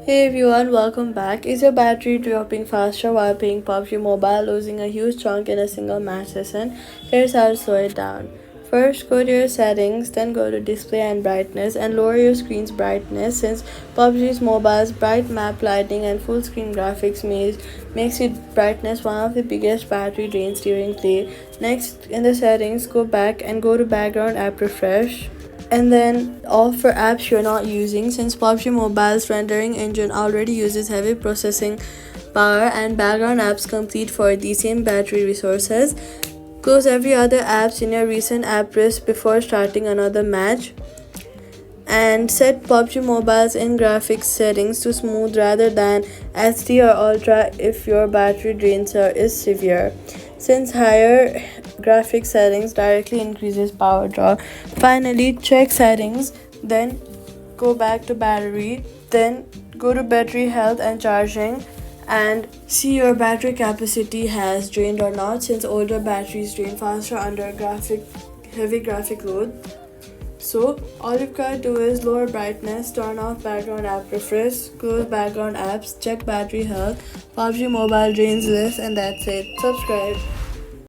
Hey everyone, welcome back. Is your battery dropping faster while playing PUBG Mobile, losing a huge chunk in a single match session? Here's how to slow it down. First, go to your settings, then go to display and brightness and lower your screen's brightness since PUBG's mobile's bright map lighting and full screen graphics makes its brightness one of the biggest battery drains during play. Next, in the settings, go back and go to background app refresh and then all for apps you're not using since PUBG Mobile's rendering engine already uses heavy processing power and background apps complete for the same battery resources. Close every other apps in your recent app list before starting another match and set PUBG Mobile's in-graphics settings to smooth rather than HD or Ultra if your battery is severe. Since higher graphics settings directly increases power draw. Finally, check settings, then go back to battery, then go to battery health and charging and see your battery capacity has drained or not since older batteries drain faster under heavy graphic load. So all you've got to do is lower brightness, turn off background app refresh, close background apps, check battery health, PUBG Mobile drains list, and that's it. Subscribe.